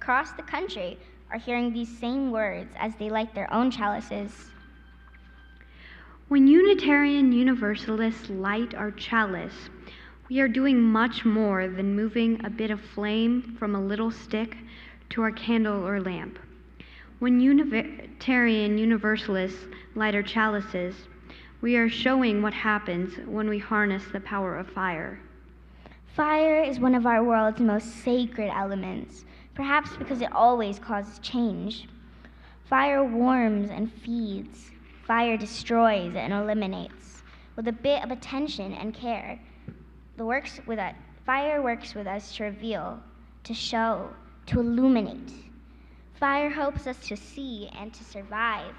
across the country are hearing these same words as they light their own chalices. When Unitarian Universalists light our chalice, we are doing much more than moving a bit of flame from a little stick to our candle or lamp. When Unitarian Universalists light our chalices, we are showing what happens when we harness the power of fire. Fire is one of our world's most sacred elements, perhaps because it always causes change. Fire warms and feeds. Fire destroys and eliminates. With a bit of attention and care, fire works with us to reveal, to show, to illuminate. Fire helps us to see and to survive.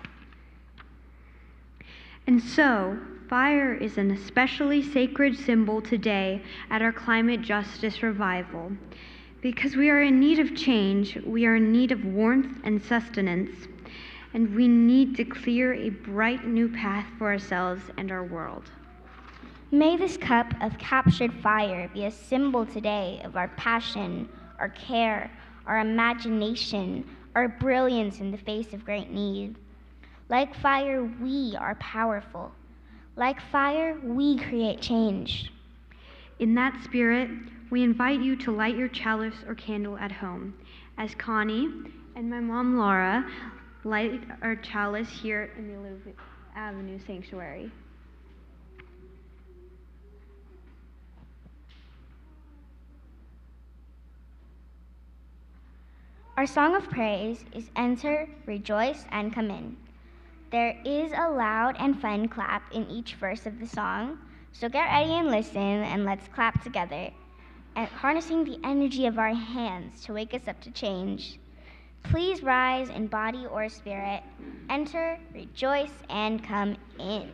And so, fire is an especially sacred symbol today at our climate justice revival. Because we are in need of change, we are in need of warmth and sustenance, and we need to clear a bright new path for ourselves and our world. May this cup of captured fire be a symbol today of our passion, our care, our imagination, our brilliance in the face of great need. Like fire, we are powerful. Like fire, we create change. In that spirit, we invite you to light your chalice or candle at home, as Connie and my mom Laura light our chalice here in the Alluvial Avenue Sanctuary. Our song of praise is Enter, Rejoice, and Come In. There is a loud and fun clap in each verse of the song, so get ready and listen, and let's clap together, and harnessing the energy of our hands to wake us up to change. Please rise in body or spirit. Enter, rejoice, and come in.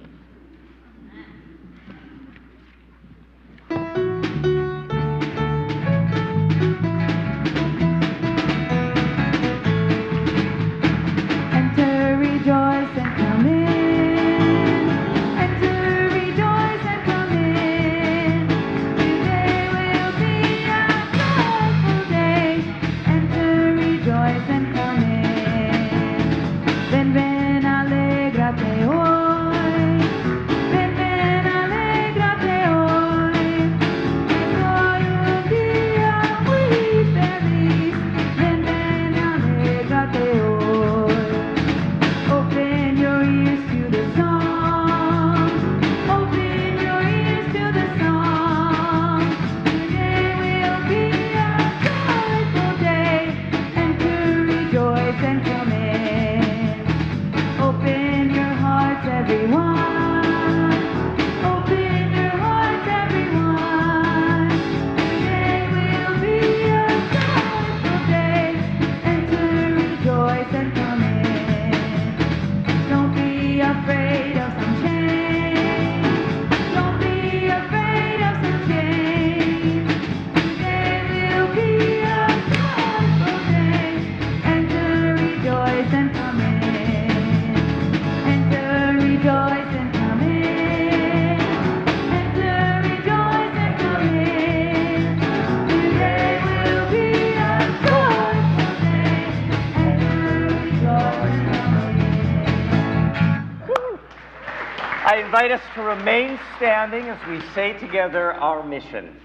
I invite us to remain standing as we say together our mission.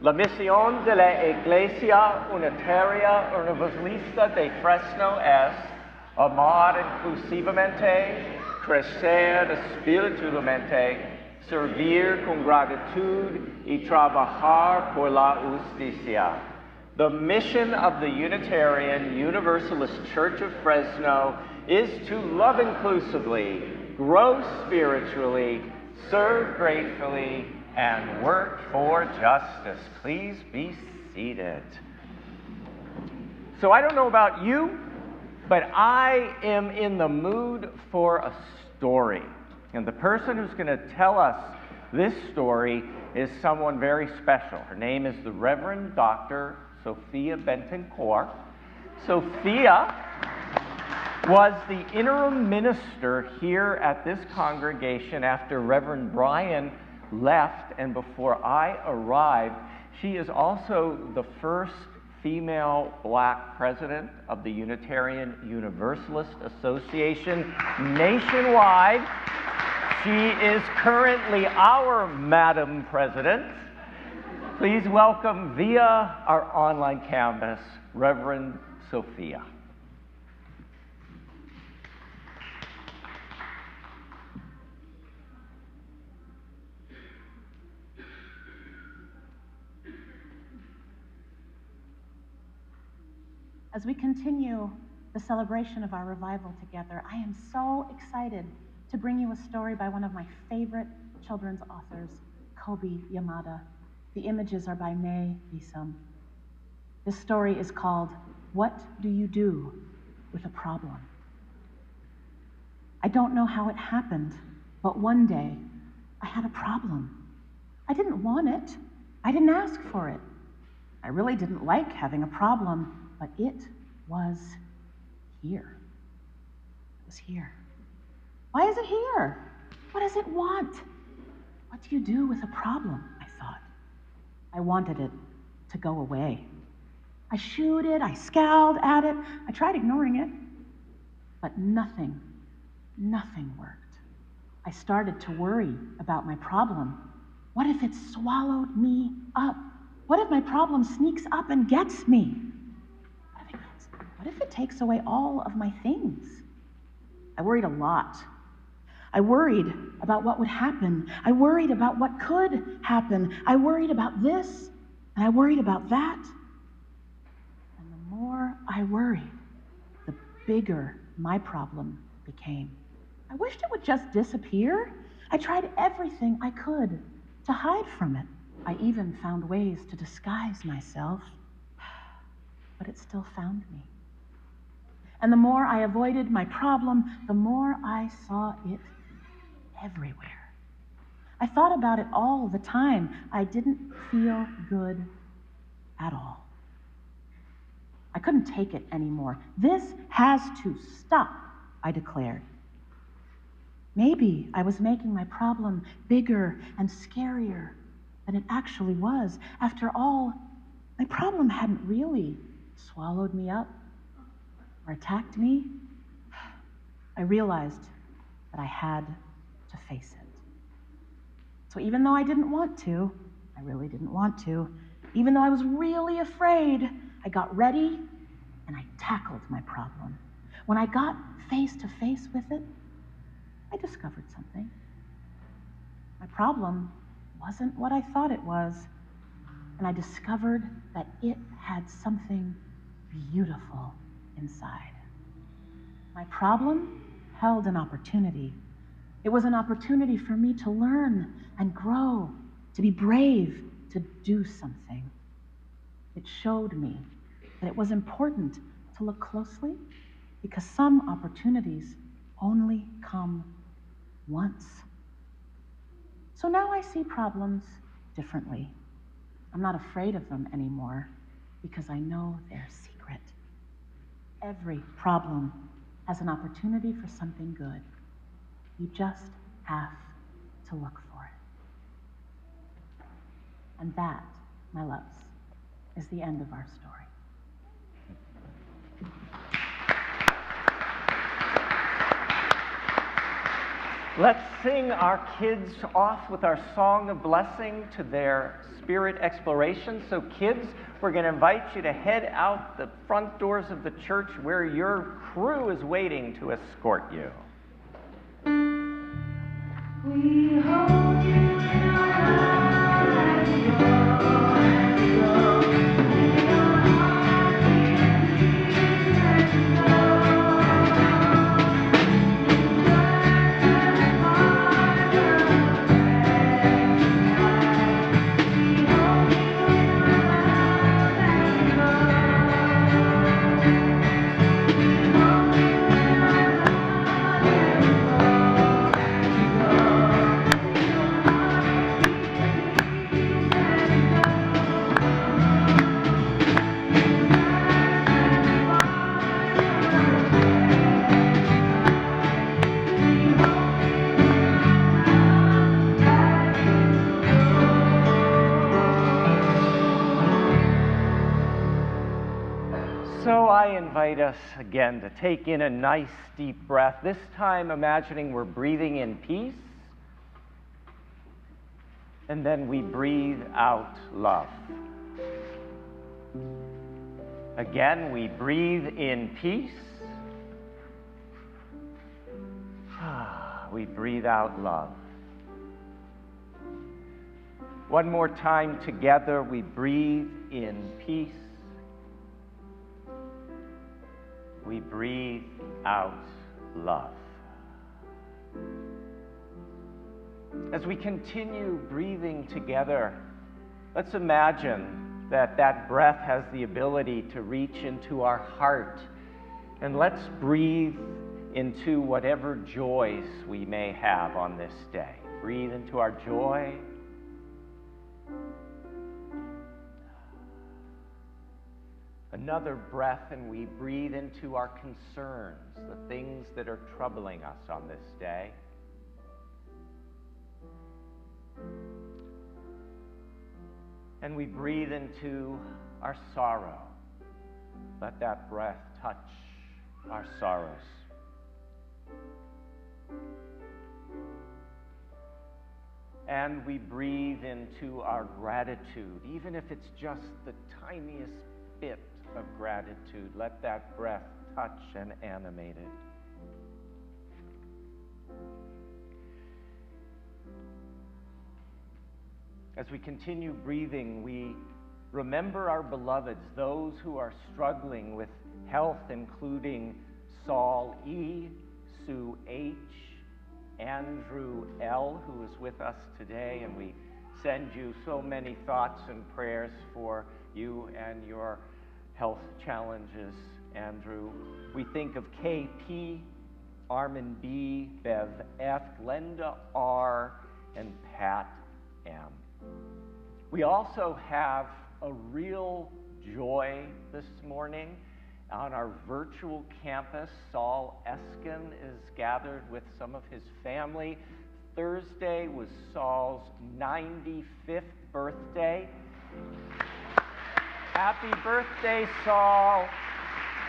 La misión de la Iglesia Unitaria Universalista de Fresno es amar inclusivamente, crecer espiritualmente, servir con gratitud y trabajar por la justicia. The mission of the Unitarian Universalist Church of Fresno is to love inclusively, grow spiritually, serve gratefully, and work for justice. Please be seated. So I don't know about you, but I am in the mood for a story. And the person who's going to tell us this story is someone very special. Her name is the Reverend Dr. Sophia Bentoncourt. Sophia was the interim minister here at this congregation after Reverend Brian left and before I arrived. She is also the first female black president of the Unitarian Universalist Association nationwide. She is currently our Madam President. Please welcome via our online campus, Reverend Sophia. As we continue the celebration of our revival together, I am so excited to bring you a story by one of my favorite children's authors, Kobe Yamada. The images are by May Isam. This story is called, What Do You Do with a Problem? I don't know how it happened, but one day I had a problem. I didn't want it. I didn't ask for it. I really didn't like having a problem, but it was here. It was here. Why is it here? What does it want? What do you do with a problem? I thought. I wanted it to go away. I shooed it, I scowled at it, I tried ignoring it, but nothing worked. I started to worry about my problem. What if it swallowed me up? What if my problem sneaks up and gets me? What if it takes away all of my things? I worried a lot. I worried about what would happen. I worried about what could happen. I worried about this, and I worried about that. And the more I worried, the bigger my problem became. I wished it would just disappear. I tried everything I could to hide from it. I even found ways to disguise myself, but it still found me. And the more I avoided my problem, the more I saw it everywhere. I thought about it all the time. I didn't feel good at all. I couldn't take it anymore. This has to stop, I declared. Maybe I was making my problem bigger and scarier than it actually was. After all, my problem hadn't really swallowed me up or attacked me. I realized that I had to face it. So even though I didn't want to, I really didn't want to, even though I was really afraid, I got ready and I tackled my problem. When I got face to face with it, I discovered something. My problem wasn't what I thought it was, and I discovered that it had something beautiful inside. My problem held an opportunity. It was an opportunity for me to learn and grow, to be brave, to do something. It showed me that it was important to look closely because some opportunities only come once. So now I see problems differently. I'm not afraid of them anymore because I know they're secret. Every problem has an opportunity for something good. You just have to look for it. And that, my loves, is the end of our story. Let's sing our kids off with our song of blessing to their spirit exploration. So kids, we're going to invite you to head out the front doors of the church where your crew is waiting to escort you. We hold you in our eyes, we go, we go. In our hearts, we go. invite us again to take in a nice deep breath, this time imagining we're breathing in peace, and then we breathe out love. Again, we breathe in peace. We breathe out love. One more time together, we breathe in peace. We breathe out love. As we continue breathing together, let's imagine that that breath has the ability to reach into our heart. And let's breathe into whatever joys we may have on this day. Breathe into our joy. Another breath, and we breathe into our concerns, the things that are troubling us on this day. And we breathe into our sorrow. Let that breath touch our sorrows. And we breathe into our gratitude, even if it's just the tiniest bit of gratitude. Let that breath touch and animate it. As we continue breathing, we remember our beloveds, those who are struggling with health, including Saul E., Sue H., Andrew L., who is with us today, and we send you so many thoughts and prayers for you and your health challenges, Andrew. We think of KP, Armin B., Bev F., Glenda R., and Pat M. We also have a real joy this morning. On our virtual campus, Saul Eskin is gathered with some of his family. Thursday was Saul's 95th birthday. Happy birthday, Saul.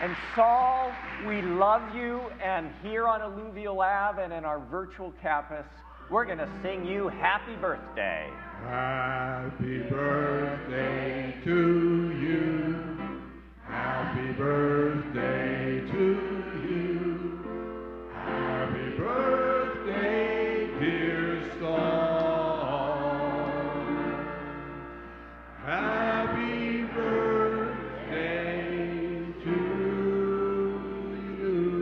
And Saul, we love you, and here on Alluvial Ave and in our virtual campus, we're going to sing you happy birthday. Happy birthday to you. Happy birthday to you. Happy birthday, dear Saul. Happy birthday to you.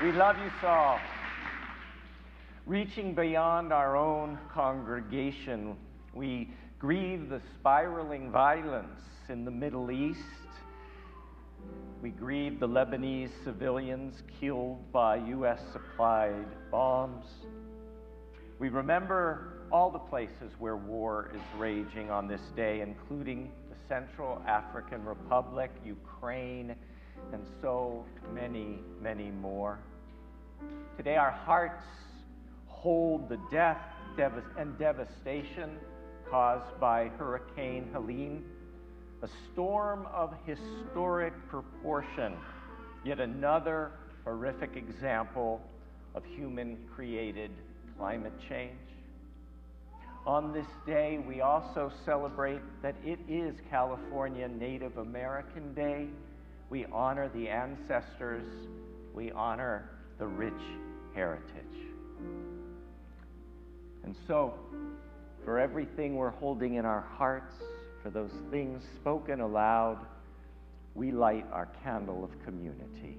We love you, Saul. Reaching beyond our own congregation, we grieve the spiraling violence in the Middle East. We grieve the Lebanese civilians killed by U.S.-supplied bombs. We remember all the places where war is raging on this day, including the Central African Republic, Ukraine, and so many, many more. Today, our hearts hold the death and devastation caused by Hurricane Helene, a storm of historic proportion, yet another horrific example of human-created climate change. On this day, we also celebrate that it is California Native American Day. We honor the ancestors. We honor the rich heritage. And so, for everything we're holding in our hearts, for those things spoken aloud, we light our candle of community.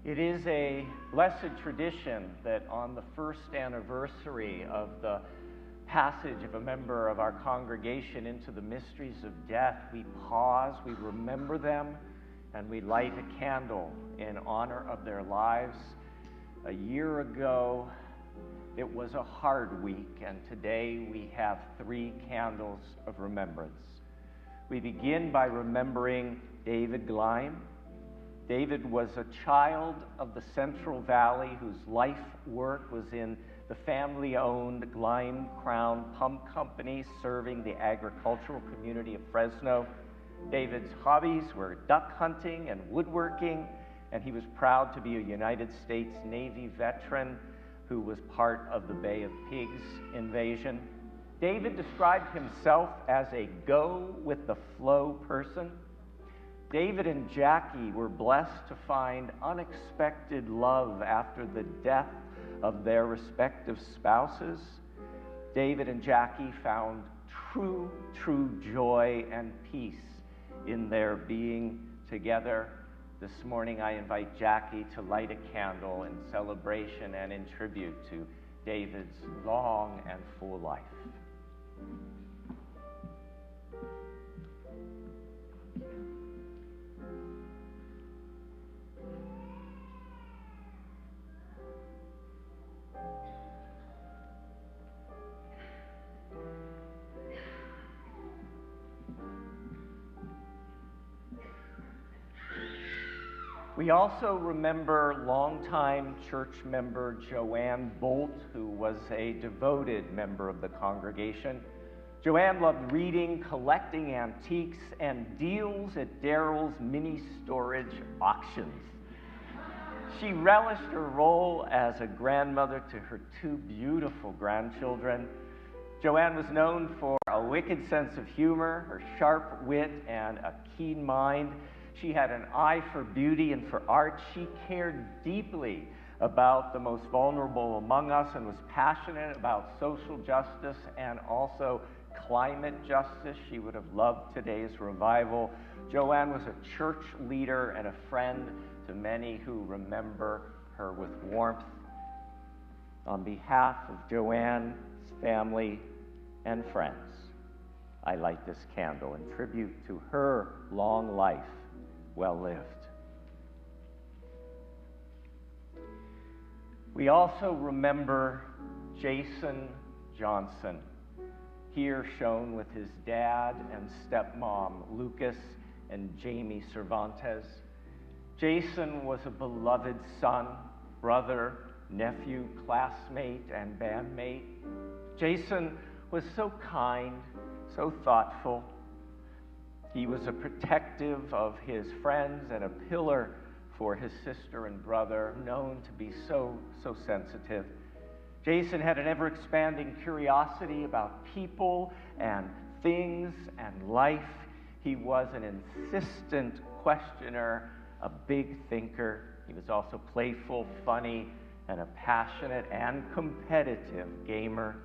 It is a blessed tradition that on the first anniversary of the passage of a member of our congregation into the mysteries of death, we pause, we remember them, and we light a candle in honor of their lives. A year ago, it was a hard week, and today we have 3 candles of remembrance. We begin by remembering David Gleim, David was a child of the Central Valley whose life work was in the family-owned Glime Crown Pump Company serving the agricultural community of Fresno. David's hobbies were duck hunting and woodworking, and he was proud to be a United States Navy veteran who was part of the Bay of Pigs invasion. David described himself as a go-with-the-flow person. David and Jackie were blessed to find unexpected love after the death of their respective spouses. David and Jackie found true joy and peace in their being together. This morning I invite Jackie to light a candle in celebration and in tribute to David's long and full life. We also remember longtime church member Joanne Bolt, who was a devoted member of the congregation. Joanne loved reading, collecting antiques, and deals at Daryl's mini storage auctions. She relished her role as a grandmother to her two beautiful grandchildren. Joanne was known for a wicked sense of humor, her sharp wit, and a keen mind. She had an eye for beauty and for art. She cared deeply about the most vulnerable among us and was passionate about social justice and also climate justice. She would have loved today's revival. Joanne was a church leader and a friend to many who remember her with warmth. On behalf of Joanne's family and friends, I light this candle in tribute to her long life well lived. We also remember Jason Johnson, here shown with his dad and stepmom, Lucas and Jamie Cervantes. Jason was a beloved son, brother, nephew, classmate, and bandmate. Jason was so kind, so thoughtful. He was a protective of his friends and a pillar for his sister and brother, known to be so sensitive. Jason had an ever-expanding curiosity about people and things and life. He was an insistent questioner, a big thinker. He was also playful, funny, and a passionate and competitive gamer.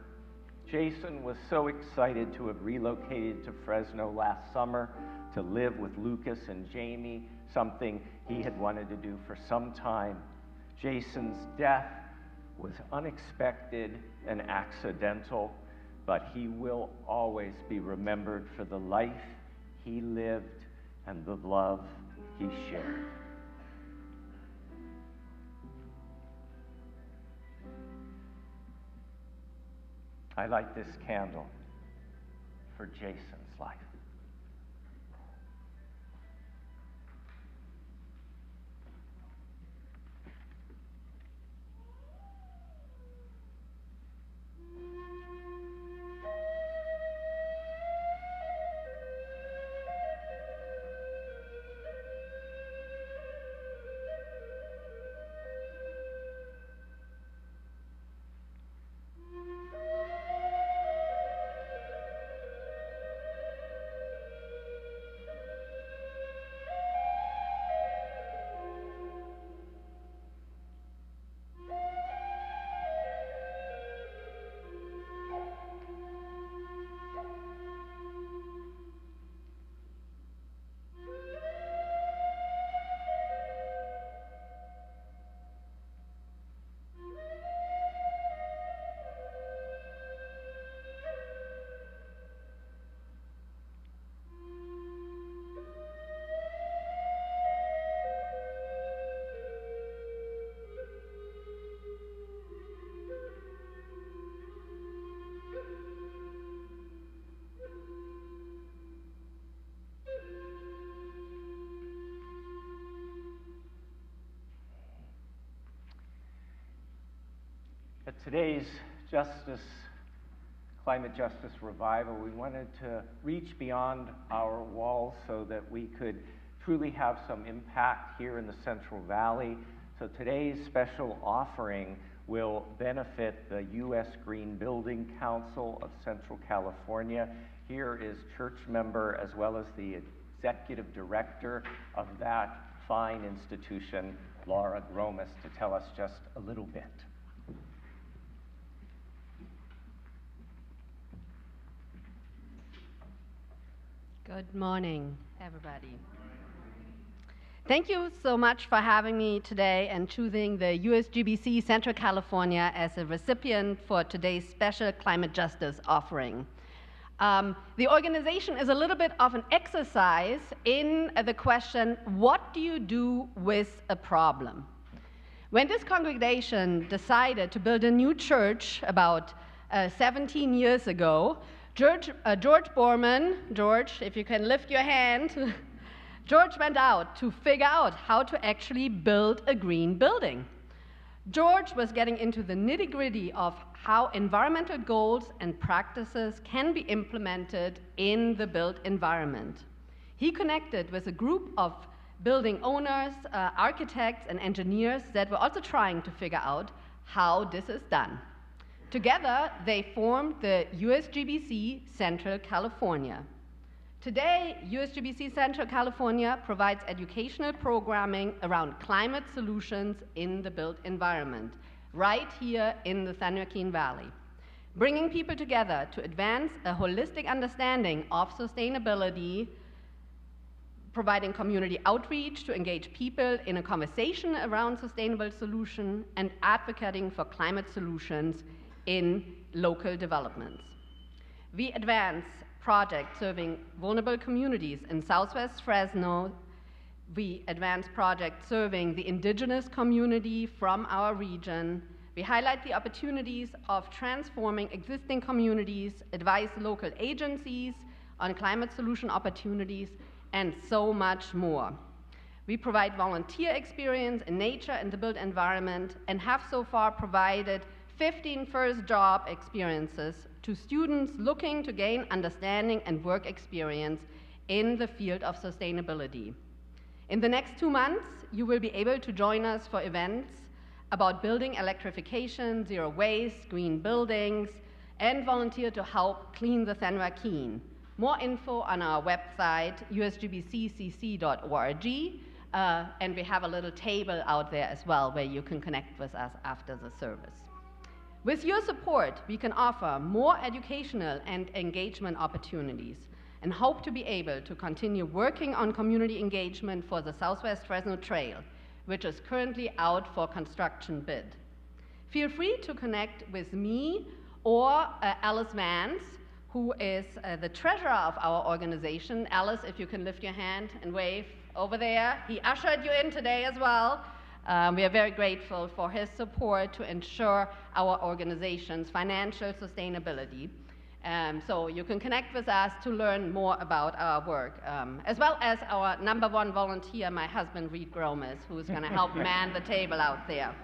Jason was so excited to have relocated to Fresno last summer to live with Lucas and Jamie, something he had wanted to do for some time. Jason's death was unexpected and accidental, but he will always be remembered for the life he lived and the love he shared. I light this candle for Jason's life. today's climate justice revival, we wanted to reach beyond our walls so that we could truly have some impact here in the Central Valley. So today's special offering will benefit the U.S. Green Building Council of Central California. Here is church member as well as the executive director of that fine institution, Laura Gromas, to tell us just a little bit. Good morning, everybody. Thank you so much for having me today and choosing the USGBC Central California as a recipient for today's special climate justice offering. The organization is a little bit of an exercise in the question, what do you do with a problem? When this congregation decided to build a new church about 17 years ago, George Borman, George, if you can lift your hand, George went out to figure out how to actually build a green building. George was getting into the nitty-gritty of how environmental goals and practices can be implemented in the built environment. He connected with a group of building owners, architects, and engineers that were also trying to figure out how this is done. Together, they formed the USGBC Central California. Today, USGBC Central California provides educational programming around climate solutions in the built environment, right here in the San Joaquin Valley, bringing people together to advance a holistic understanding of sustainability, providing community outreach to engage people in a conversation around sustainable solutions, and advocating for climate solutions in local developments. We advance projects serving vulnerable communities in Southwest Fresno. We advance projects serving the indigenous community from our region. We highlight the opportunities of transforming existing communities, advise local agencies on climate solution opportunities, and so much more. We provide volunteer experience in nature and the built environment and have so far provided 15 first job experiences to students looking to gain understanding and work experience in the field of sustainability. In the next 2 months, you will be able to join us for events about building electrification, zero waste, green buildings, and volunteer to help clean the San Joaquin. More info on our website, usgbccc.org, and we have a little table out there as well where you can connect with us after the service. With your support, we can offer more educational and engagement opportunities and hope to be able to continue working on community engagement for the Southwest Fresno Trail, which is currently out for construction bid. Feel free to connect with me or Alice Vance, who is the treasurer of our organization. Alice, if you can lift your hand and wave over there. He ushered you in today as well. We are very grateful for his support to ensure our organization's financial sustainability. So you can connect with us to learn more about our work, as well as our #1 volunteer, my husband, Reed Gromas, who's going to help man the table out there.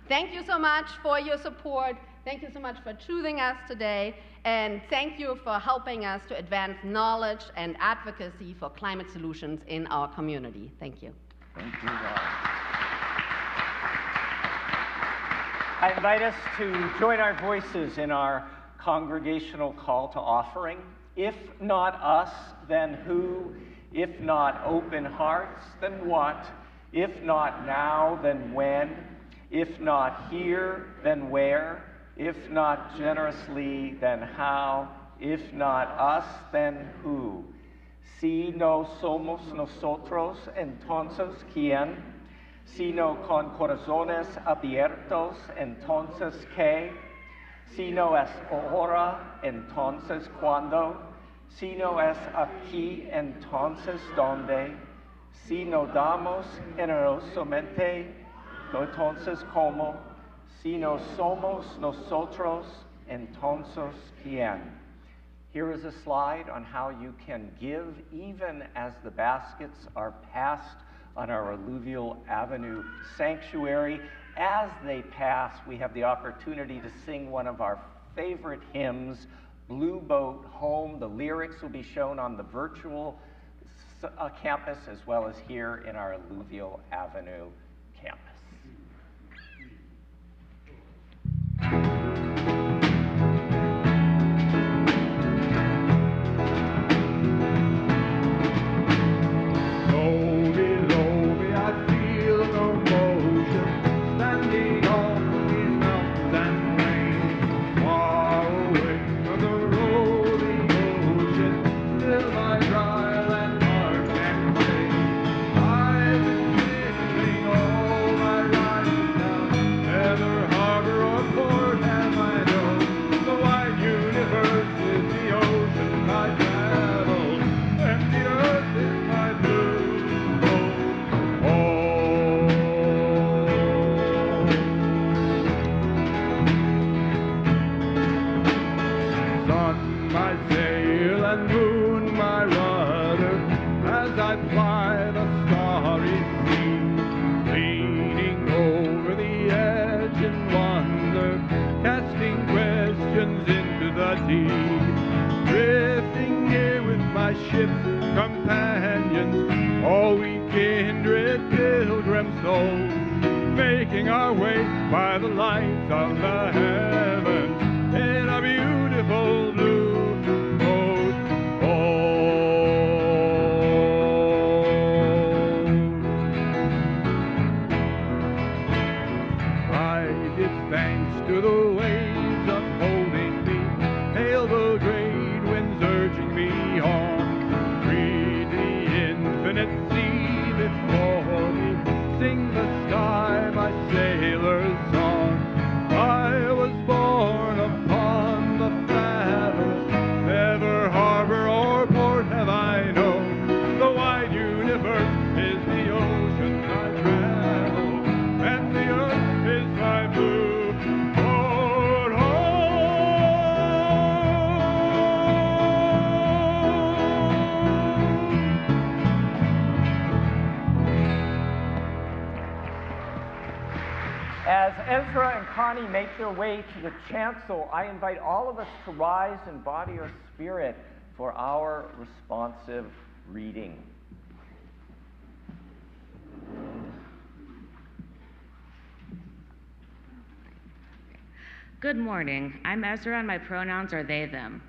Thank you so much for your support. Thank you so much for choosing us today. And thank you for helping us to advance knowledge and advocacy for climate solutions in our community. Thank you. Thank you, Laura. I invite us to join our voices in our congregational call to offering. If not us, then who? If not open hearts, then what? If not now, then when? If not here, then where? If not generously, then how? If not us, then who? Si no somos nosotros, entonces ¿quién? Si no con corazones abiertos, entonces ¿qué? Si no es ahora, entonces ¿cuándo? Si no es aquí, entonces ¿dónde? Si no damos generosamente, entonces ¿cómo? Si no somos nosotros, entonces ¿quién? Here is a slide on how you can give even as the baskets are passed on our Alluvial Avenue sanctuary. As they pass, we have the opportunity to sing one of our favorite hymns, Blue Boat Home. The lyrics will be shown on the virtual campus as well as here in our Alluvial Avenue campus. Making our way by the lights of the heavens in a beautiful blue boat home. I give thanks to the waves upholding me, hail the great winds urging me on, read the infinite sea before me, sing the sky my sailor's song. I was born upon the fathoms, never harbor or port have I known. The wide universe is the ocean I travel, and the earth is my blue boat As Ezra and Connie make their way to the chancel, I invite all of us to rise in body or spirit for our responsive reading. Good morning. I'm Ezra and my pronouns are they, them.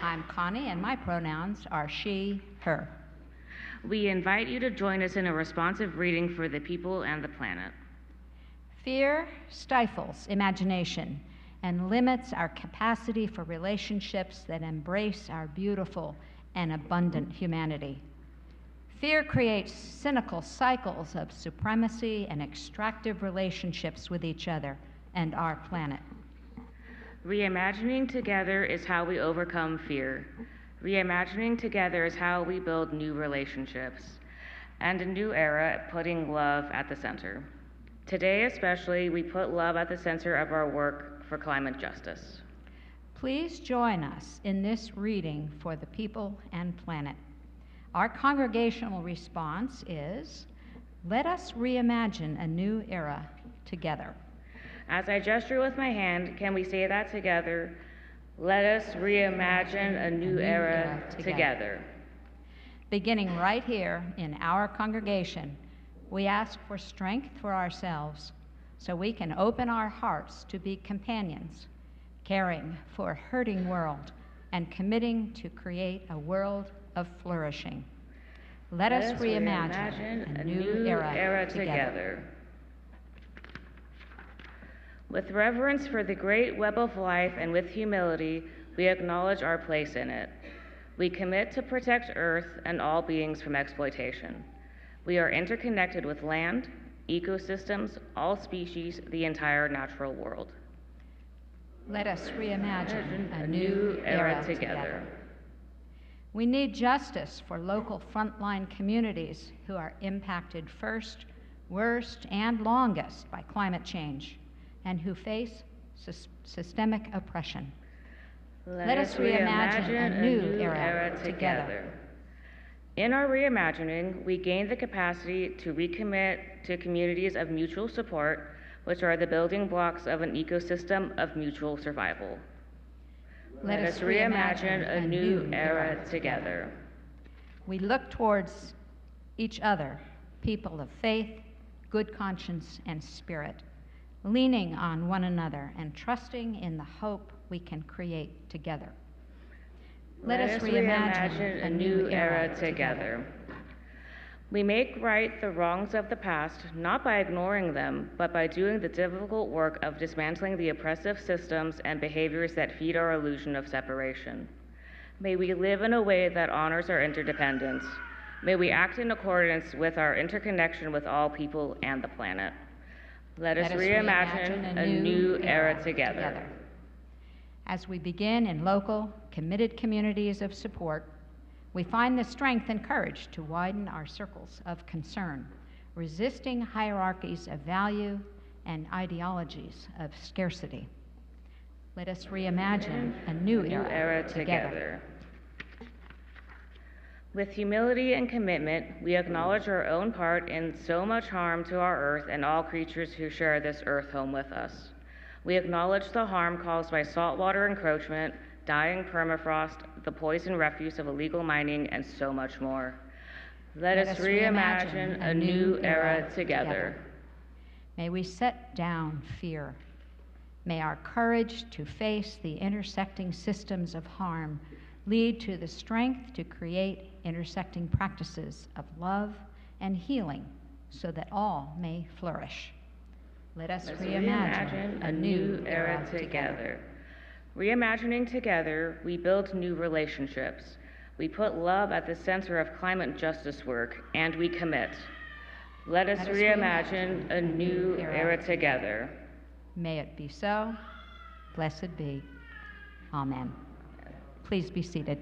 I'm Connie and my pronouns are she, her. We invite you to join us in a responsive reading for the people and the planet. Fear stifles imagination and limits our capacity for relationships that embrace our beautiful and abundant humanity. Fear creates cynical cycles of supremacy and extractive relationships with each other and our planet. Reimagining together is how we overcome fear. Reimagining together is how we build new relationships and a new era, putting love at the center. Today especially, we put love at the center of our work for climate justice. Please join us in this reading for the people and planet. Our congregational response is, let us reimagine a new era together. As I gesture with my hand, can we say that together? Let us reimagine a new era together. Beginning right here in our congregation, we ask for strength for ourselves so we can open our hearts to be companions, caring for a hurting world and committing to create a world of flourishing. Let us reimagine a new era together. With reverence for the great web of life and with humility, we acknowledge our place in it. We commit to protect Earth and all beings from exploitation. We are interconnected with land, ecosystems, all species, the entire natural world. Let us reimagine a new era together. We need justice for local frontline communities who are impacted first, worst, and longest by climate change and who face systemic oppression. Let us reimagine a new era together. In our reimagining, we gain the capacity to recommit to communities of mutual support, which are the building blocks of an ecosystem of mutual survival. Let us reimagine a new era together. We look towards each other, people of faith, good conscience, and spirit, leaning on one another and trusting in the hope we can create together. Let us reimagine a new era together. We make right the wrongs of the past, not by ignoring them, but by doing the difficult work of dismantling the oppressive systems and behaviors that feed our illusion of separation. May we live in a way that honors our interdependence. May we act in accordance with our interconnection with all people and the planet. Let us reimagine a new era together. As we begin in local, committed communities of support, we find the strength and courage to widen our circles of concern, resisting hierarchies of value and ideologies of scarcity. Let us reimagine a new era together. With humility and commitment, we acknowledge our own part in so much harm to our earth and all creatures who share this earth home with us. We acknowledge the harm caused by saltwater encroachment, dying permafrost, the poison refuse of illegal mining, and so much more. Let us reimagine a new era together. May we set down fear. May our courage to face the intersecting systems of harm lead to the strength to create intersecting practices of love and healing so that all may flourish. Let us reimagine a new era together. Reimagining together, we build new relationships. We put love at the center of climate justice work, and we commit. Let us reimagine a new era together. May it be so. Blessed be. Amen. Please be seated.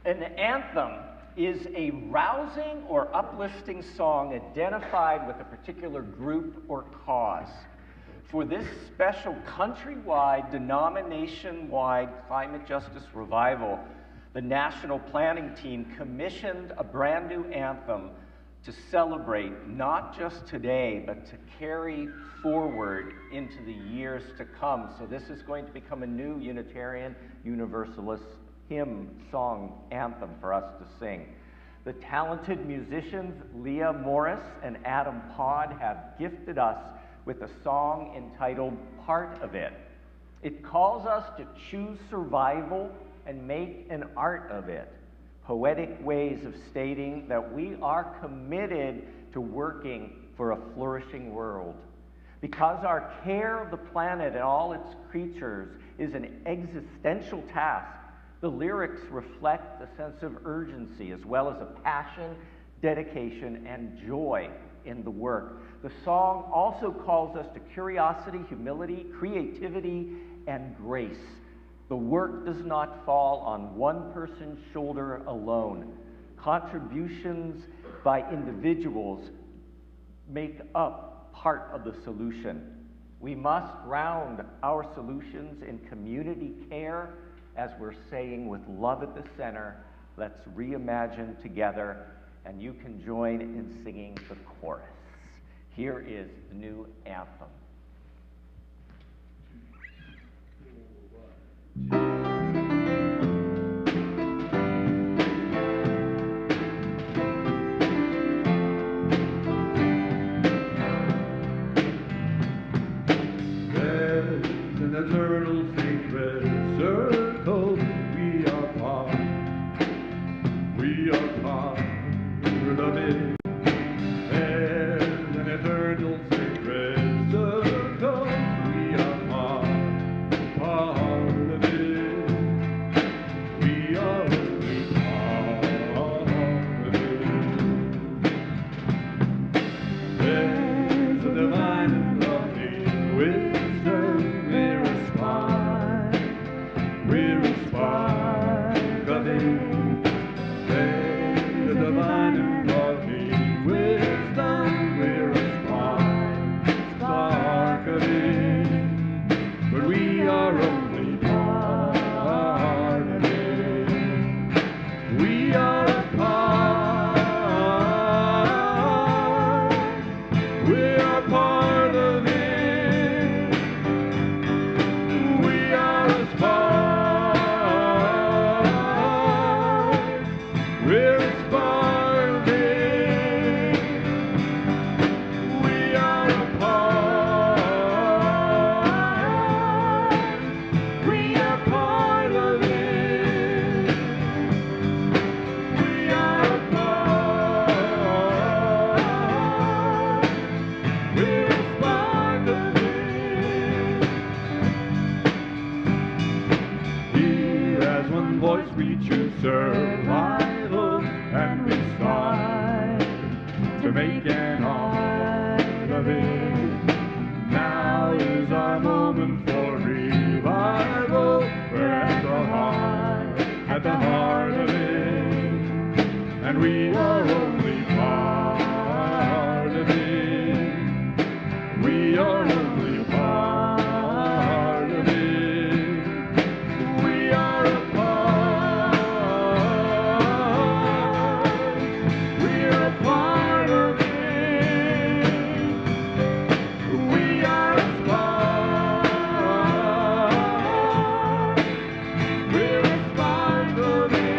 An anthem is a rousing or uplifting song identified with a particular group or cause. For this special countrywide, denomination-wide climate justice revival, the National Planning Team commissioned a brand new anthem to celebrate not just today, but to carry forward into the years to come. So this is going to become a new Unitarian Universalist hymn, song, anthem for us to sing. The talented musicians Leah Morris and Adam Pod have gifted us with a song entitled Part of It. It calls us to choose survival and make an art of it. Poetic ways of stating that we are committed to working for a flourishing world. Because our care of the planet and all its creatures is an existential task, the lyrics reflect a sense of urgency as well as a passion, dedication, and joy in the work. The song also calls us to curiosity, humility, creativity, and grace. The work does not fall on one person's shoulder alone. Contributions by individuals make up part of the solution. We must ground our solutions in community care, as we're saying, with love at the center. Let's reimagine together, and you can join in singing the chorus. Here is the new anthem. There's an eternal sacred circle we are part of it. There's an eternal sacred circle and heart of it. Now is our moment for revival. We're at the heart of it, and we are only part of it. We are only part of it. We are a part. We are a part of it. We are a spark. We're a spark of it.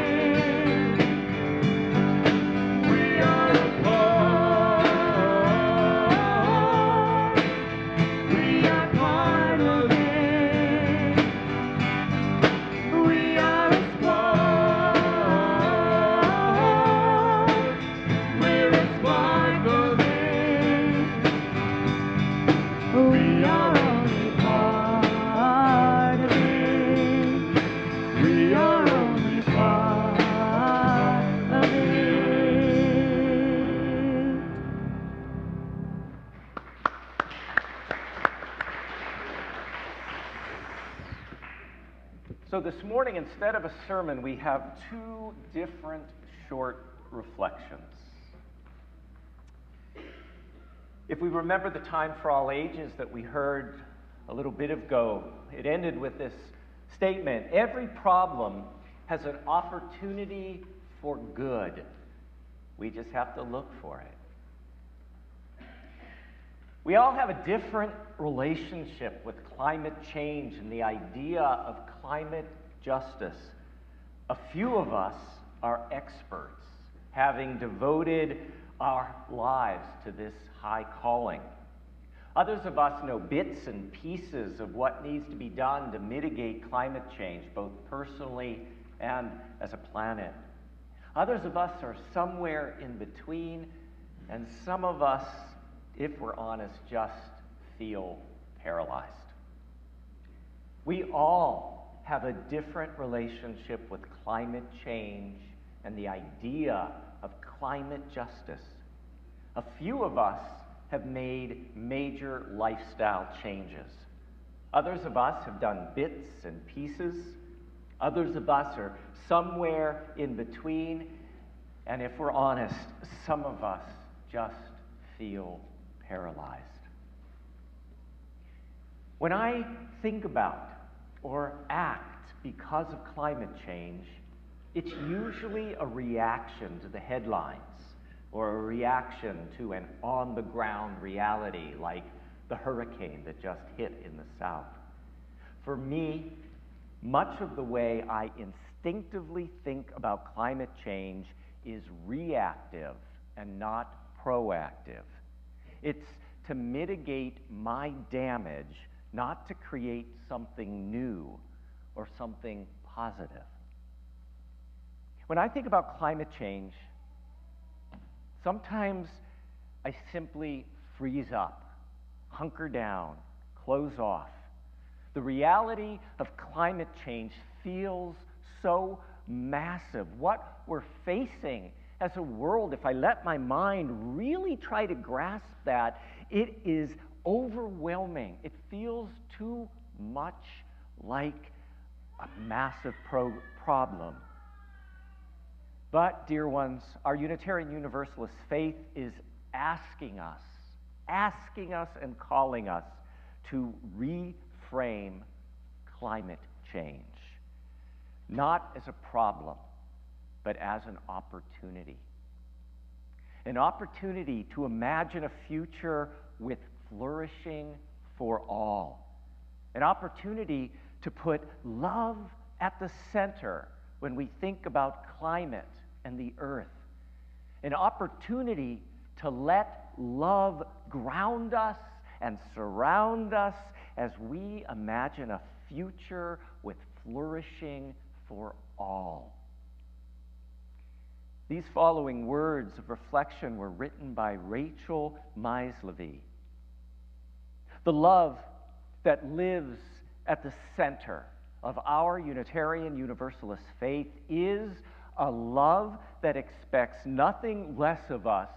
We are a part. We are part of it. We are a spark. We're a spark of it. We are only part of it. We are only part of it. So this morning, instead of a sermon, we have two different short reflections. If we remember the time for all ages that we heard a little bit ago, it ended with this statement: every problem has an opportunity for good. We just have to look for it. We all have a different relationship with climate change and the idea of climate justice. A few of us are experts, having devoted our lives to this high calling. Others of us know bits and pieces of what needs to be done to mitigate climate change, both personally and as a planet. Others of us are somewhere in between, and some of us, if we're honest, just feel paralyzed. We all have a different relationship with climate change and the idea of climate justice. A few of us have made major lifestyle changes. Others of us have done bits and pieces. Others of us are somewhere in between. And if we're honest, some of us just feel paralyzed. When I think about or act because of climate change, it's usually a reaction to the headlines or a reaction to an on-the-ground reality like the hurricane that just hit in the South. For me, much of the way I instinctively think about climate change is reactive and not proactive. It's to mitigate my damage, not to create something new or something positive. When I think about climate change, sometimes I simply freeze up, hunker down, close off. The reality of climate change feels so massive. What we're facing as a world, if I let my mind really try to grasp that, it is overwhelming. It feels too much like a massive problem. But, dear ones, our Unitarian Universalist faith is asking us and calling us to reframe climate change, not as a problem, but as an opportunity. An opportunity to imagine a future with flourishing for all. An opportunity to put love at the center when we think about climate and the earth. An opportunity to let love ground us and surround us as we imagine a future with flourishing for all. These following words of reflection were written by Rachel Maislevy. The love that lives at the center of our Unitarian Universalist faith is a love that expects nothing less of us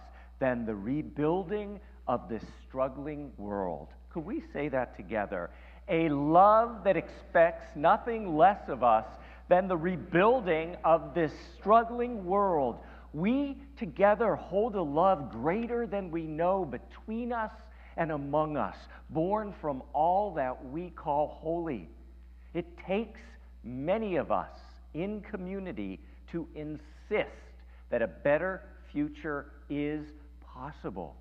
than the rebuilding of this struggling world. Could we say that together? A love that expects nothing less of us than the rebuilding of this struggling world. We together hold a love greater than we know between us and among us, born from all that we call holy. It takes many of us in community to insist that a better future is possible.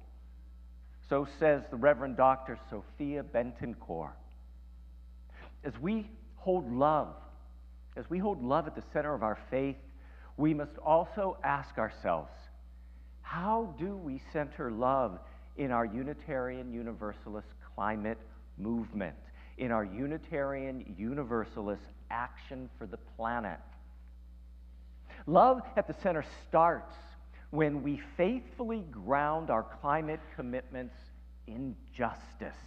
So says the Reverend Dr. Sophia Bentoncourt. As we hold love at the center of our faith, we must also ask ourselves, how do we center love in our Unitarian Universalist climate movement, in our Unitarian Universalist action for the planet? Love at the center starts when we faithfully ground our climate commitments in justice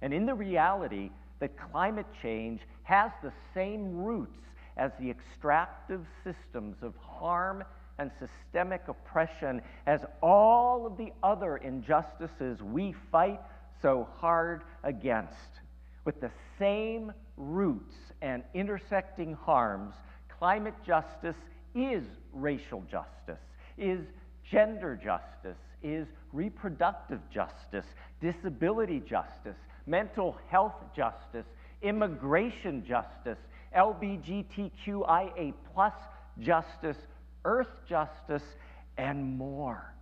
and in the reality that climate change has the same roots as the extractive systems of harm and systemic oppression as all of the other injustices we fight so hard against. With the same roots and intersecting harms, climate justice is racial justice, is gender justice, is reproductive justice, disability justice, mental health justice, immigration justice, LGBTQIA+ justice, earth justice, and more.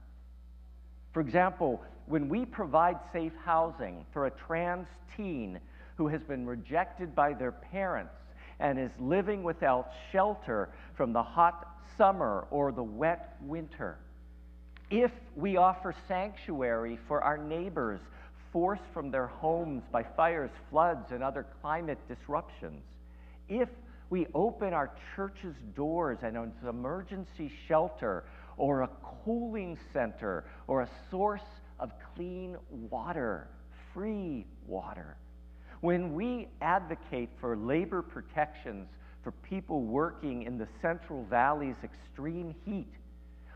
For example, when we provide safe housing for a trans teen who has been rejected by their parents and is living without shelter from the hot summer or the wet winter, if we offer sanctuary for our neighbors forced from their homes by fires, floods, and other climate disruptions, if we open our church's doors and an emergency shelter or a cooling center or a source of clean water, free water, when we advocate for labor protections for people working in the Central Valley's extreme heat,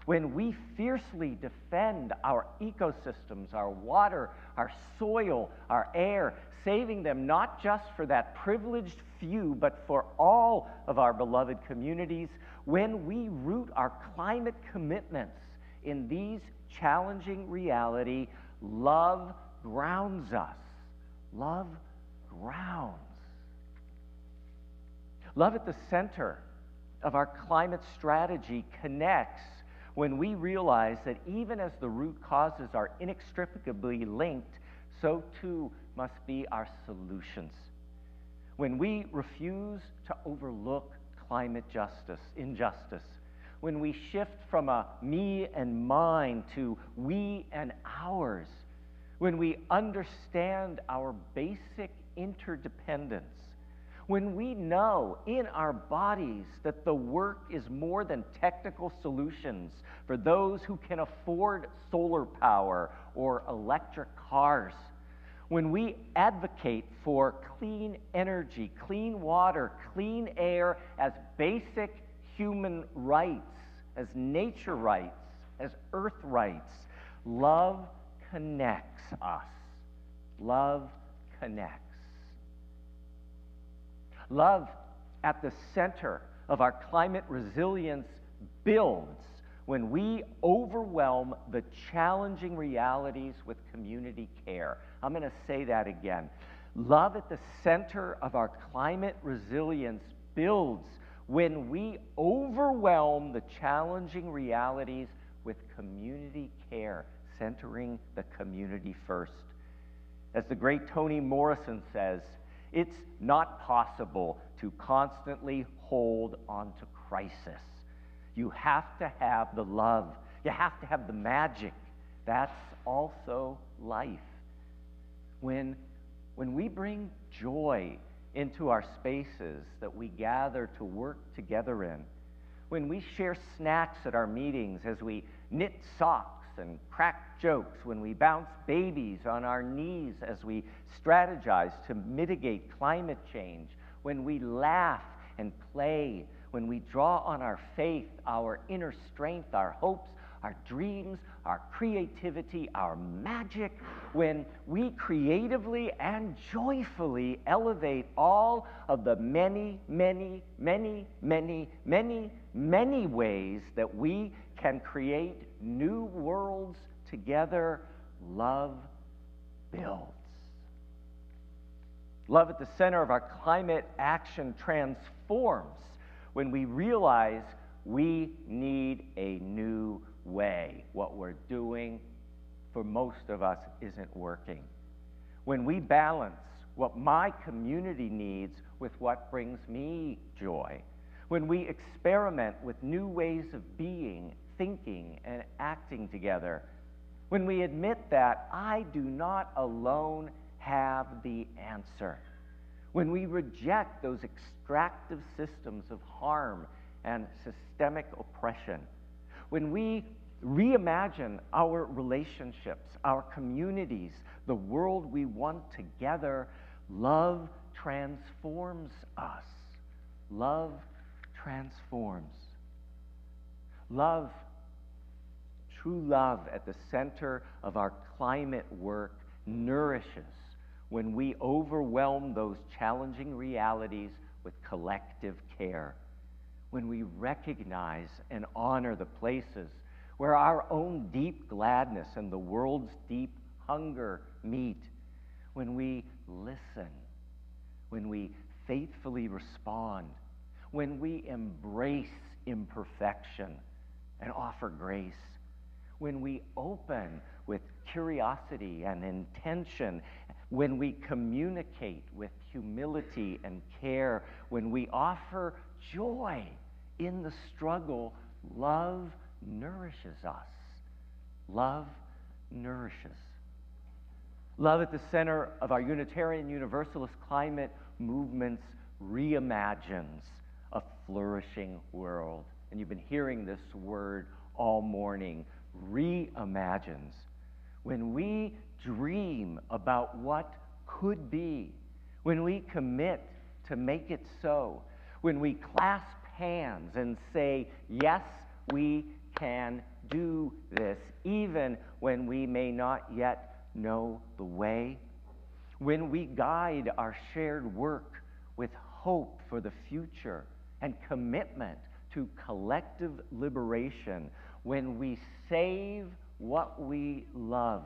when we fiercely defend our ecosystems, our water, our soil, our air, saving them not just for that privileged few, but for all of our beloved communities, when we root our climate commitments in these challenging reality, love grounds us. Love grounds. Love at the center of our climate strategy connects when we realize that even as the root causes are inextricably linked, so too must be our solutions. When we refuse to overlook climate injustice, when we shift from a me and mine to we and ours, when we understand our basic interdependence, when we know in our bodies that the work is more than technical solutions for those who can afford solar power or electric cars, when we advocate for clean energy, clean water, clean air as basic human rights, as nature rights, as earth rights, love connects us. Love connects. Love at the center of our climate resilience builds when we overwhelm the challenging realities with community care. I'm going to say that again. Love at the center of our climate resilience builds when we overwhelm the challenging realities with community care, centering the community first. As the great Toni Morrison says, it's not possible to constantly hold on to crisis. You have to have the love. You have to have the magic. That's also life. When we bring joy into our spaces that we gather to work together in, when we share snacks at our meetings as we knit socks and crack jokes, when we bounce babies on our knees as we strategize to mitigate climate change, when we laugh and play, when we draw on our faith, our inner strength, our hopes, our dreams, our creativity, our magic, when we creatively and joyfully elevate all of the many, many, many, many, many, many ways that we can create new worlds together, love builds. Love at the center of our climate action transforms when we realize we need a new way. What we're doing for most of us isn't working. When we balance what my community needs with what brings me joy. When we experiment with new ways of being, thinking, and acting together. When we admit that I do not alone have the answer. When we reject those extractive systems of harm and systemic oppression. When we reimagine our relationships, our communities, the world we want together, love transforms us. Love transforms. Love, true love at the center of our climate work nourishes when we overwhelm those challenging realities with collective care. When we recognize and honor the places where our own deep gladness and the world's deep hunger meet. When we listen, when we faithfully respond, when we embrace imperfection and offer grace, when we open with curiosity and intention, when we communicate with humility and care, when we offer joy in the struggle, love nourishes us. Love nourishes. Love at the center of our Unitarian Universalist climate movements reimagines a flourishing world. And you've been hearing this word all morning, reimagines. When we dream about what could be, when we commit to make it so, when we clasp hands and say, yes, we can do this, even when we may not yet know the way, when we guide our shared work with hope for the future and commitment to collective liberation, when we save what we love,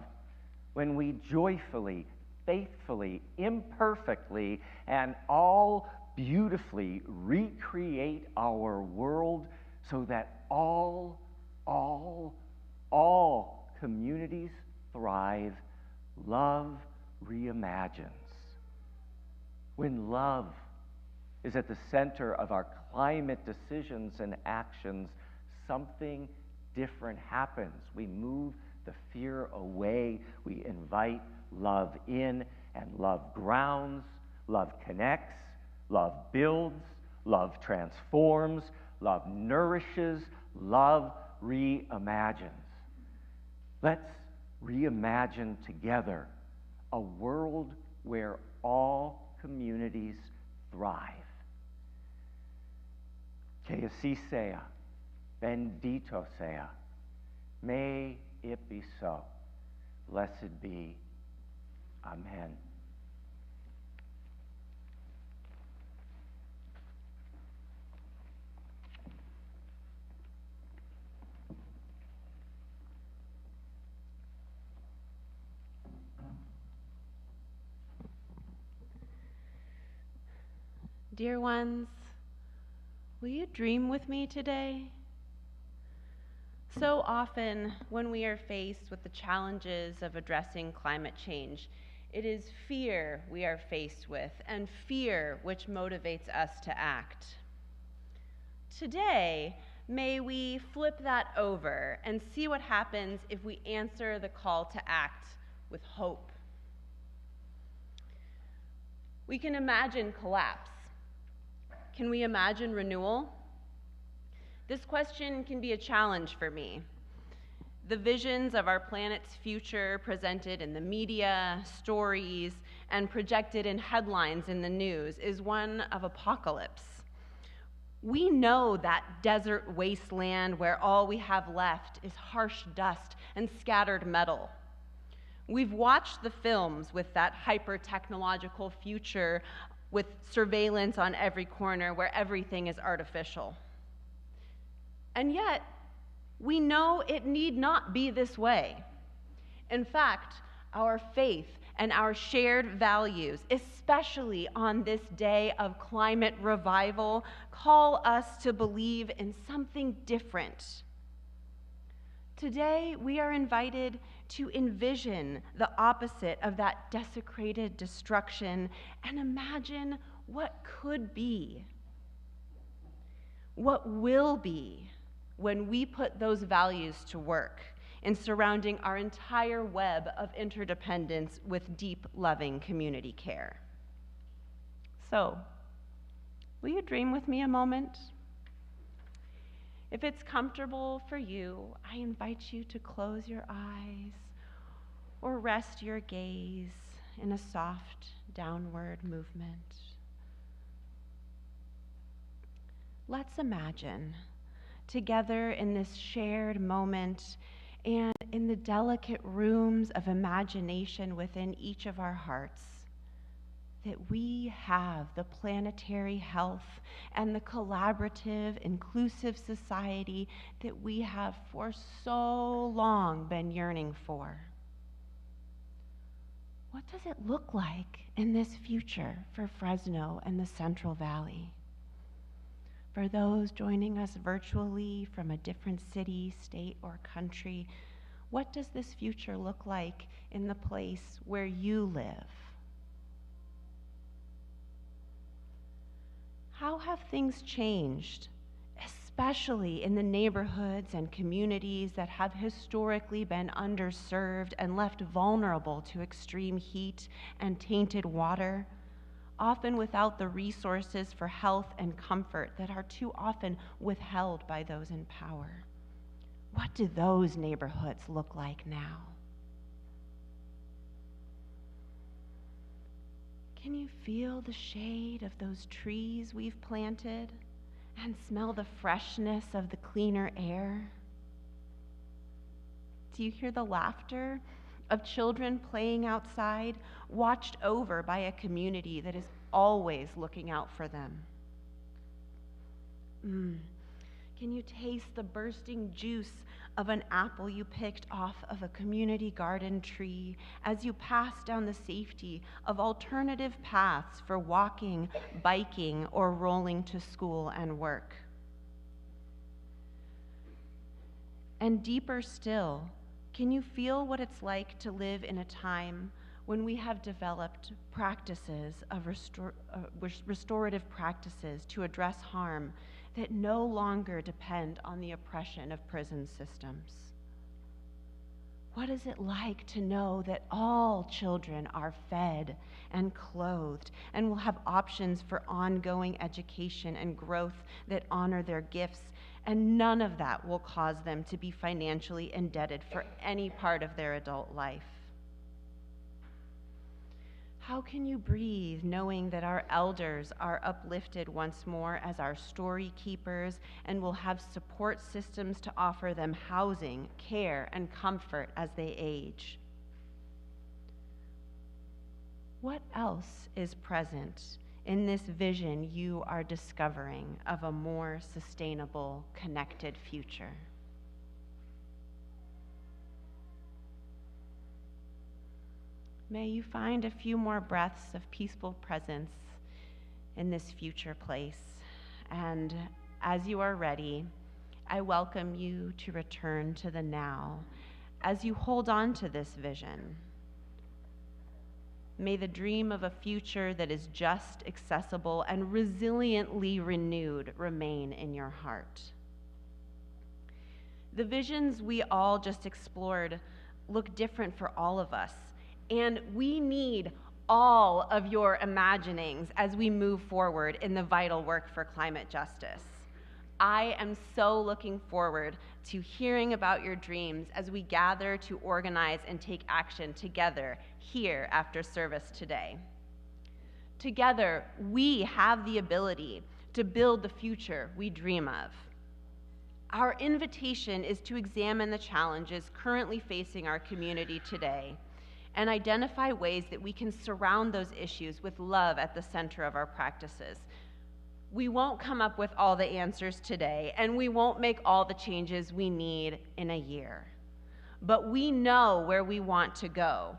when we joyfully, faithfully, imperfectly, and all beautifully recreate our world so that all communities thrive, love reimagines. When love is at the center of our climate decisions and actions, something different happens. We move the fear away. We invite love in, and love grounds, love connects, love builds, love transforms, love nourishes, love reimagines. Let's reimagine together a world where all communities thrive. Que así sea, bendito sea. May it be so. Blessed be. Amen. Dear ones, will you dream with me today? So often, when we are faced with the challenges of addressing climate change, it is fear we are faced with, and fear which motivates us to act. Today, may we flip that over and see what happens if we answer the call to act with hope. We can imagine collapse. Can we imagine renewal? This question can be a challenge for me. The visions of our planet's future presented in the media, stories, and projected in headlines in the news is one of apocalypse. We know that desert wasteland where all we have left is harsh dust and scattered metal. We've watched the films with that hyper-technological future with surveillance on every corner where everything is artificial. And yet, we know it need not be this way. In fact, our faith and our shared values, especially on this day of climate revival, call us to believe in something different. Today, we are invited to envision the opposite of that desecrated destruction and imagine what could be, what will be when we put those values to work in surrounding our entire web of interdependence with deep, loving community care. So, will you dream with me a moment? If it's comfortable for you, I invite you to close your eyes or rest your gaze in a soft downward movement. Let's imagine together in this shared moment and in the delicate rooms of imagination within each of our hearts, that we have the planetary health and the collaborative, inclusive society that we have for so long been yearning for. What does it look like in this future for Fresno and the Central Valley? For those joining us virtually from a different city, state, or country, what does this future look like in the place where you live? How have things changed, especially in the neighborhoods and communities that have historically been underserved and left vulnerable to extreme heat and tainted water, often without the resources for health and comfort that are too often withheld by those in power? What do those neighborhoods look like now? Can you feel the shade of those trees we've planted and smell the freshness of the cleaner air? Do you hear the laughter of children playing outside, watched over by a community that is always looking out for them? Can you taste the bursting juice of an apple you picked off of a community garden tree as you pass down the safety of alternative paths for walking, biking, or rolling to school and work? And deeper still, can you feel what it's like to live in a time when we have developed practices of restorative practices to address harm that no longer depend on the oppression of prison systems? What is it like to know that all children are fed and clothed and will have options for ongoing education and growth that honor their gifts, and none of that will cause them to be financially indebted for any part of their adult life? How can you breathe knowing that our elders are uplifted once more as our story keepers and will have support systems to offer them housing, care, and comfort as they age? What else is present in this vision you are discovering of a more sustainable, connected future? May you find a few more breaths of peaceful presence in this future place. And as you are ready, I welcome you to return to the now as you hold on to this vision. May the dream of a future that is just, accessible, and resiliently renewed remain in your heart. The visions we all just explored look different for all of us, and we need all of your imaginings as we move forward in the vital work for climate justice. I am so looking forward to hearing about your dreams as we gather to organize and take action together here after service today. Together, we have the ability to build the future we dream of. Our invitation is to examine the challenges currently facing our community today and identify ways that we can surround those issues with love at the center of our practices. We won't come up with all the answers today, and we won't make all the changes we need in a year. But we know where we want to go,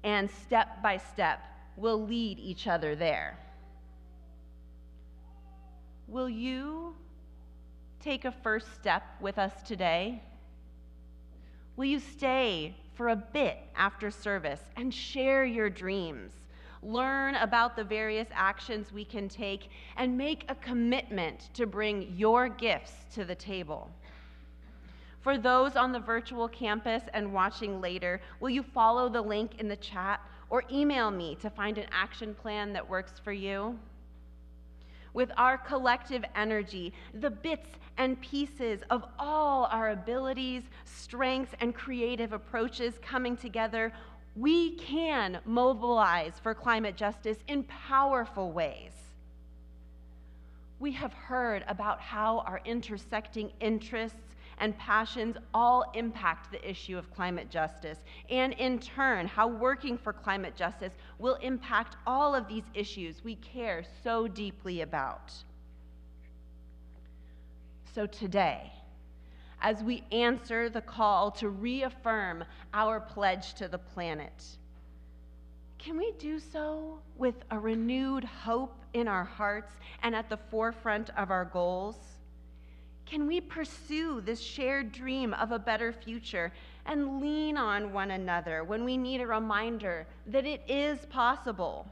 and step by step, we'll lead each other there. Will you take a first step with us today? Will you stay for a bit after service and share your dreams? Learn about the various actions we can take and make a commitment to bring your gifts to the table. For those on the virtual campus and watching later, will you follow the link in the chat or email me to find an action plan that works for you? With our collective energy, the bits and pieces of all our abilities, strengths, and creative approaches coming together, we can mobilize for climate justice in powerful ways. We have heard about how our intersecting interests and passions all impact the issue of climate justice, and in turn, how working for climate justice will impact all of these issues we care so deeply about. So today, as we answer the call to reaffirm our pledge to the planet, can we do so with a renewed hope in our hearts and at the forefront of our goals? Can we pursue this shared dream of a better future and lean on one another when we need a reminder that it is possible?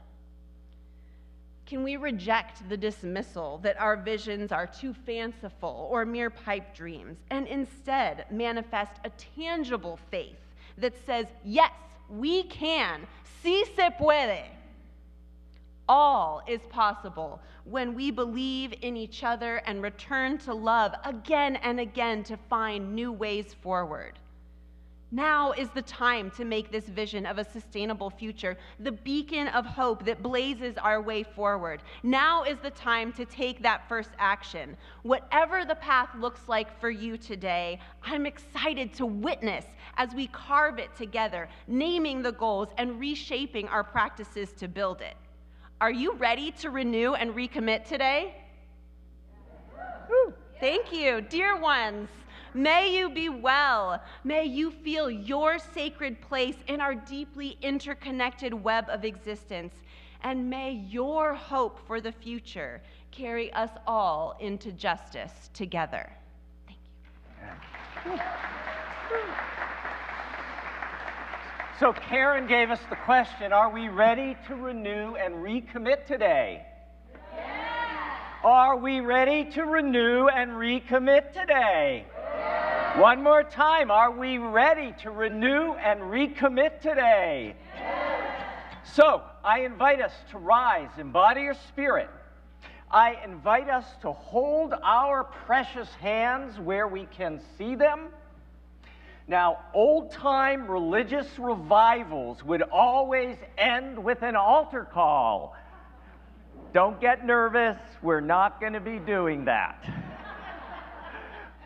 Can we reject the dismissal that our visions are too fanciful or mere pipe dreams and instead manifest a tangible faith that says, yes, we can, sí se puede. All is possible when we believe in each other and return to love again and again to find new ways forward. Now is the time to make this vision of a sustainable future the beacon of hope that blazes our way forward. Now is the time to take that first action. Whatever the path looks like for you today, I'm excited to witness as we carve it together, naming the goals and reshaping our practices to build it. Are you ready to renew and recommit today? Woo. Thank you, dear ones. May you be well. May you feel your sacred place in our deeply interconnected web of existence. And may your hope for the future carry us all into justice together. Thank you. So Karen gave us the question, are we ready to renew and recommit today? Yeah. Are we ready to renew and recommit today? Yeah. One more time, are we ready to renew and recommit today? Yeah. So I invite us to rise, embody your spirit. I invite us to hold our precious hands where we can see them. Now, old-time religious revivals would always end with an altar call. Don't get nervous, we're not going to be doing that.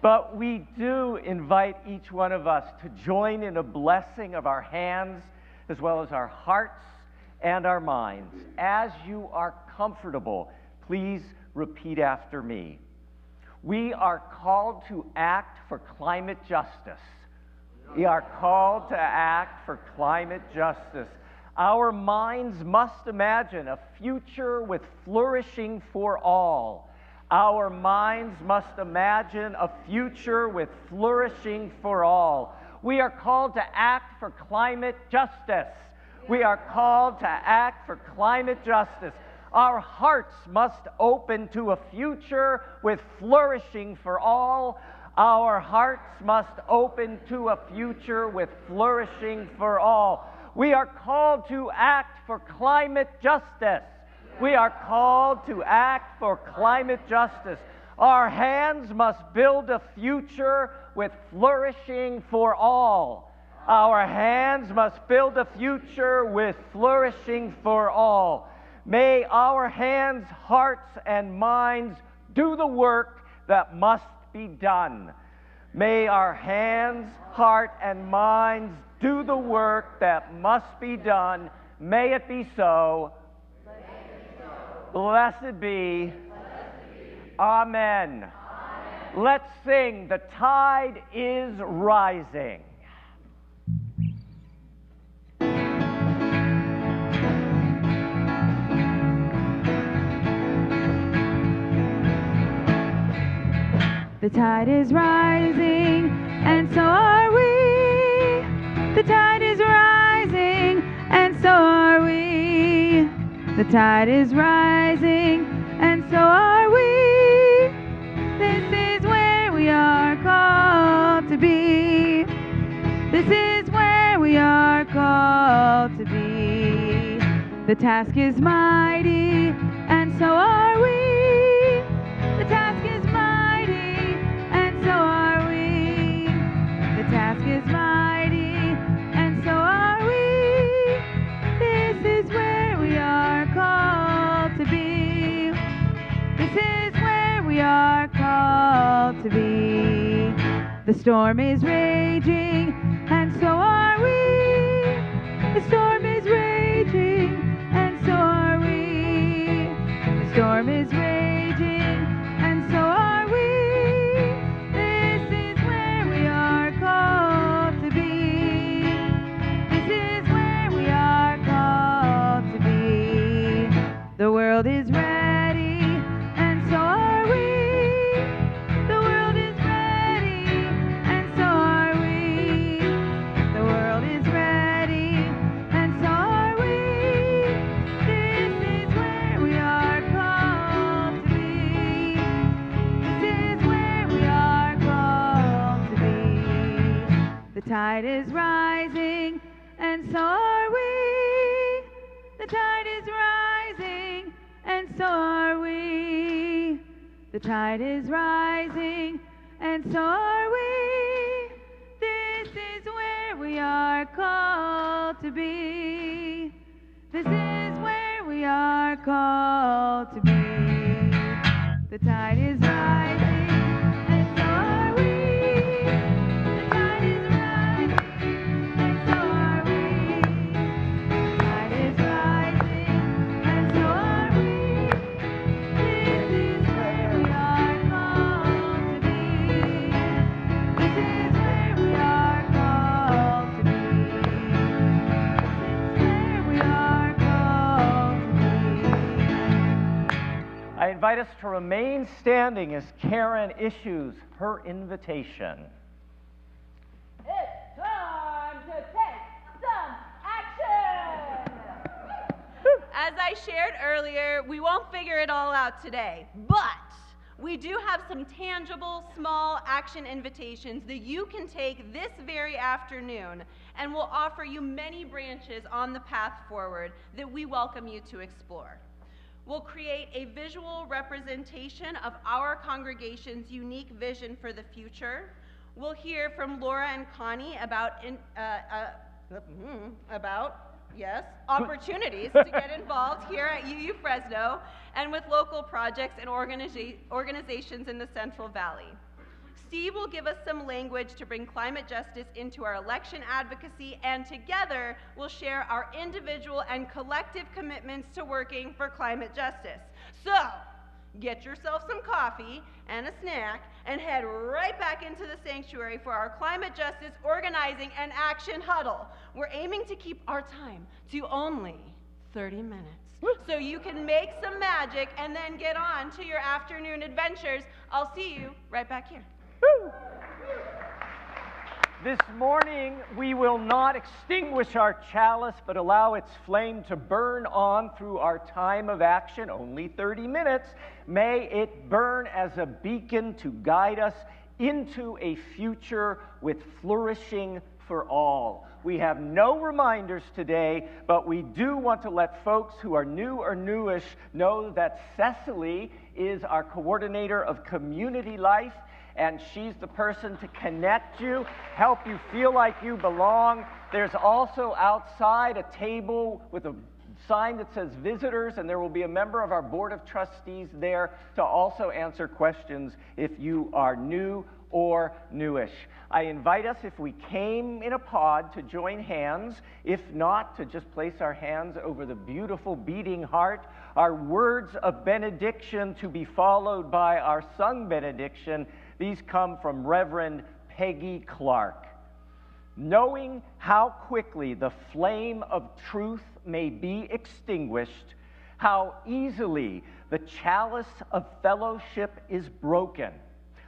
But we do invite each one of us to join in a blessing of our hands as well as our hearts and our minds. As you are comfortable, please repeat after me. We are called to act for climate justice. We are called to act for climate justice. Our minds must imagine a future with flourishing for all. Our minds must imagine a future with flourishing for all. We are called to act for climate justice. We are called to act for climate justice. Our hearts must open to a future with flourishing for all. Our hearts must open to a future with flourishing for all. We are called to act for climate justice. We are called to act for climate justice. Our hands must build a future with flourishing for all. Our hands must build a future with flourishing for all. May our hands, hearts, and minds do the work that must be done. May our hands, heart, and minds do the work that must be done. May it be so. Blessed be. Amen. Let's sing, "The Tide is Rising." The tide is rising, and so are we. The tide is rising, and so are we. The tide is rising, and so are we. This is where we are called to be. This is where we are called to be. The task is mighty, and so are we. The task is mighty, and so are we. The task is mighty, and so are we. This is where we are called to be. This is where we are called to be. The storm is raging, and so are we. The storm is raging, and so are we. The storm is raging, and so are we. This is where we are called to be. This is where we are called to be. The world is ready, and so are we. The world is ready, and so are we. The world is ready, and so are we. This is where we are called to be. This is where we are called to be. The tide is rising, and so are we. The tide is rising, and so are we. The tide is rising, and so are we. This is where we are called to be. This is where we are called to be. The tide is rising, and so are we. The tide is rising, and so are we. The tide is rising, and so are we. This is where we are called to be. This is where we are called to be. This is where we are called to be. I invite us to remain standing as Karen issues her invitation. It's time to take some action! As I shared earlier, we won't figure it all out today, but we do have some tangible, small action invitations that you can take this very afternoon, and will offer you many branches on the path forward that we welcome you to explore. We'll create a visual representation of our congregation's unique vision for the future. We'll hear from Laura and Connie about opportunities to get involved here at UU Fresno and with local projects and organizations in the Central Valley. Steve will give us some language to bring climate justice into our election advocacy, and together we'll share our individual and collective commitments to working for climate justice. So, get yourself some coffee and a snack and head right back into the sanctuary for our climate justice organizing and action huddle. We're aiming to keep our time to only 30 minutes. So you can make some magic and then get on to your afternoon adventures. I'll see you right back here. This morning, we will not extinguish our chalice, but allow its flame to burn on through our time of action, only 30 minutes. May it burn as a beacon to guide us into a future with flourishing for all. We have no reminders today, but we do want to let folks who are new or newish know that Cecily is our coordinator of community life, and she's the person to connect you, help you feel like you belong. There's also outside a table with a sign that says visitors, and there will be a member of our Board of Trustees there to also answer questions if you are new or newish. I invite us, if we came in a pod, to join hands. If not, to just place our hands over the beautiful beating heart. Our words of benediction to be followed by our sung benediction. These come from Reverend Peggy Clark. Knowing how quickly the flame of truth may be extinguished, how easily the chalice of fellowship is broken,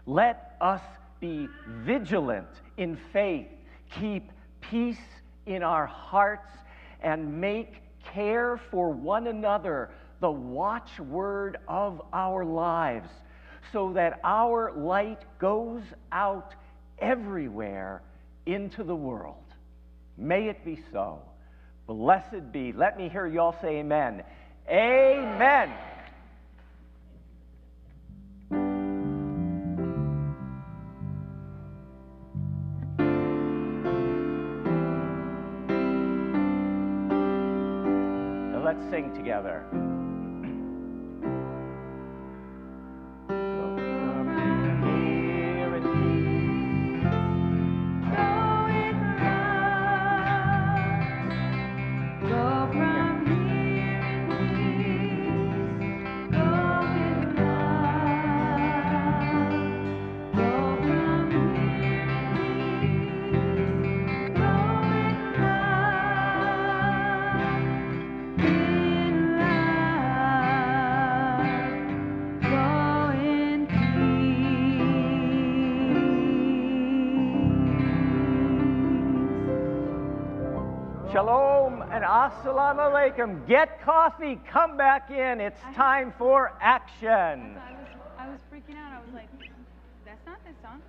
let us be vigilant in faith, keep peace in our hearts, and make care for one another the watchword of our lives, so that our light goes out everywhere into the world. May it be so. Blessed be. Let me hear you all say amen. Amen. Now let's sing together. Shalom and assalamu alaikum. Get coffee, come back in. It's time for action. I was freaking out. I was like, that's not this song.